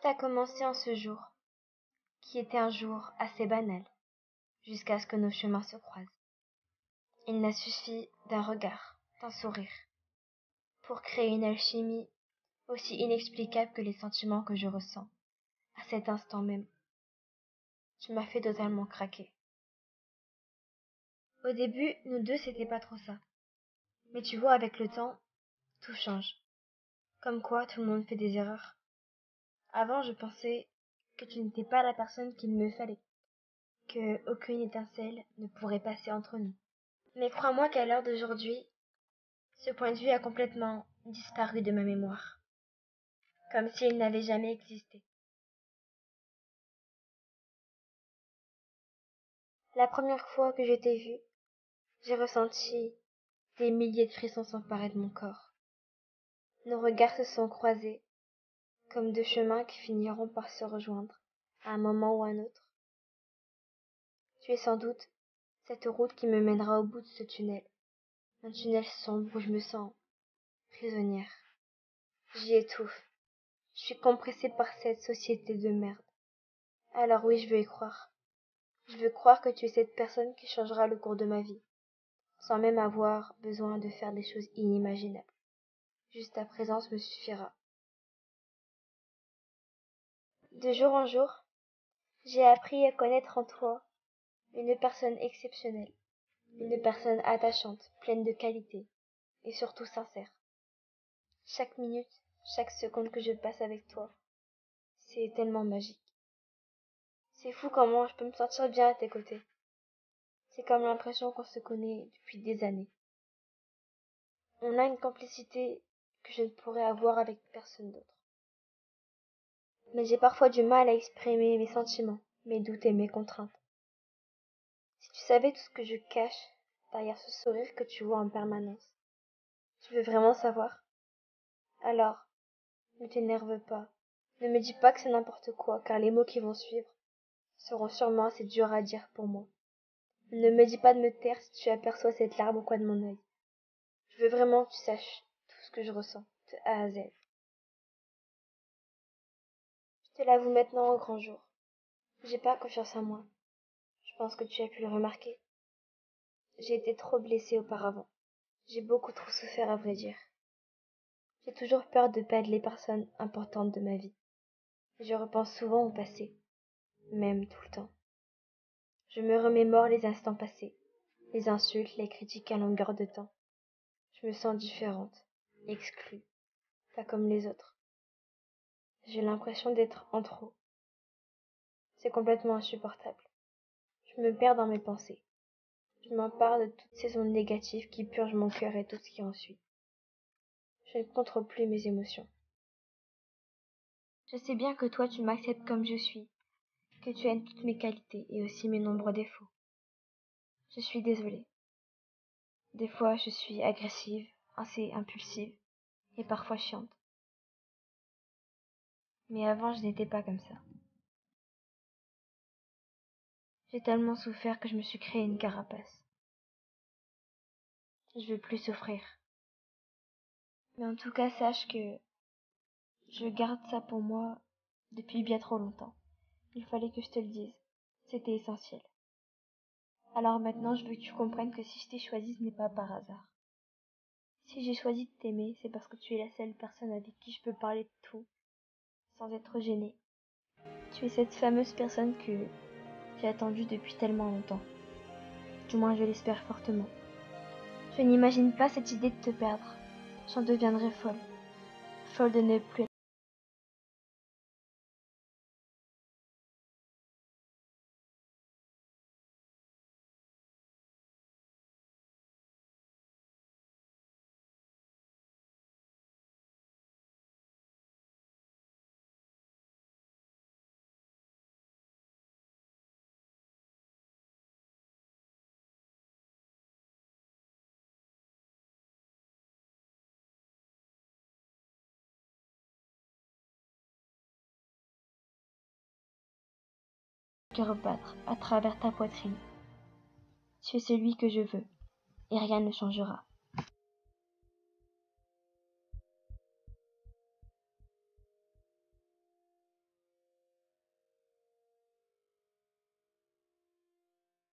Tout a commencé en ce jour, qui était un jour assez banal, jusqu'à ce que nos chemins se croisent. Il n'a suffi d'un regard, d'un sourire, pour créer une alchimie aussi inexplicable que les sentiments que je ressens, à cet instant même. Tu m'as fait totalement craquer. Au début, nous deux, c'était pas trop ça. Mais tu vois, avec le temps, tout change. Comme quoi, tout le monde fait des erreurs. Avant, je pensais que tu n'étais pas la personne qu'il me fallait, que aucune étincelle ne pourrait passer entre nous. Mais crois-moi qu'à l'heure d'aujourd'hui, ce point de vue a complètement disparu de ma mémoire, comme s'il n'avait jamais existé. La première fois que je t'ai vu, j'ai ressenti des milliers de frissons s'emparer de mon corps. Nos regards se sont croisés, comme deux chemins qui finiront par se rejoindre, à un moment ou à un autre. Tu es sans doute cette route qui me mènera au bout de ce tunnel, un tunnel sombre où je me sens prisonnière. J'y étouffe. Je suis compressée par cette société de merde. Alors oui, je veux y croire. Je veux croire que tu es cette personne qui changera le cours de ma vie, sans même avoir besoin de faire des choses inimaginables. Juste ta présence me suffira. De jour en jour, j'ai appris à connaître en toi une personne exceptionnelle, une personne attachante, pleine de qualités, et surtout sincère. Chaque minute, chaque seconde que je passe avec toi, c'est tellement magique. C'est fou comment je peux me sentir bien à tes côtés. C'est comme l'impression qu'on se connaît depuis des années. On a une complicité que je ne pourrais avoir avec personne d'autre. Mais j'ai parfois du mal à exprimer mes sentiments, mes doutes et mes contraintes. Si tu savais tout ce que je cache derrière ce sourire que tu vois en permanence, tu veux vraiment savoir? Alors, ne t'énerve pas. Ne me dis pas que c'est n'importe quoi, car les mots qui vont suivre seront sûrement assez durs à dire pour moi. Ne me dis pas de me taire si tu aperçois cette larme au coin de mon œil. Je veux vraiment que tu saches tout ce que je ressens, de A à Z. Je te l'avoue maintenant au grand jour. J'ai pas confiance en moi. Je pense que tu as pu le remarquer. J'ai été trop blessée auparavant. J'ai beaucoup trop souffert à vrai dire. J'ai toujours peur de perdre les personnes importantes de ma vie. Je repense souvent au passé, même tout le temps. Je me remémore les instants passés, les insultes, les critiques à longueur de temps. Je me sens différente, exclue, pas comme les autres. J'ai l'impression d'être en trop. C'est complètement insupportable. Je me perds dans mes pensées. Je m'empare de toutes ces ondes négatives qui purgent mon cœur et tout ce qui en suit. Je ne contrôle plus mes émotions. Je sais bien que toi tu m'acceptes comme je suis, que tu aimes toutes mes qualités et aussi mes nombreux défauts. Je suis désolée. Des fois je suis agressive, assez impulsive et parfois chiante. Mais avant je n'étais pas comme ça. J'ai tellement souffert que je me suis créé une carapace. Je veux plus souffrir. Mais en tout cas sache que je garde ça pour moi depuis bien trop longtemps. Il fallait que je te le dise. C'était essentiel. Alors maintenant, je veux que tu comprennes que si je t'ai choisi, ce n'est pas par hasard. Si j'ai choisi de t'aimer, c'est parce que tu es la seule personne avec qui je peux parler de tout, sans être gênée. Tu es cette fameuse personne que j'ai attendue depuis tellement longtemps. Du moins, je l'espère fortement. Je n'imagine pas cette idée de te perdre. J'en deviendrai folle. Folle de ne plus te rebattre à travers ta poitrine. Tu es celui que je veux, et rien ne changera.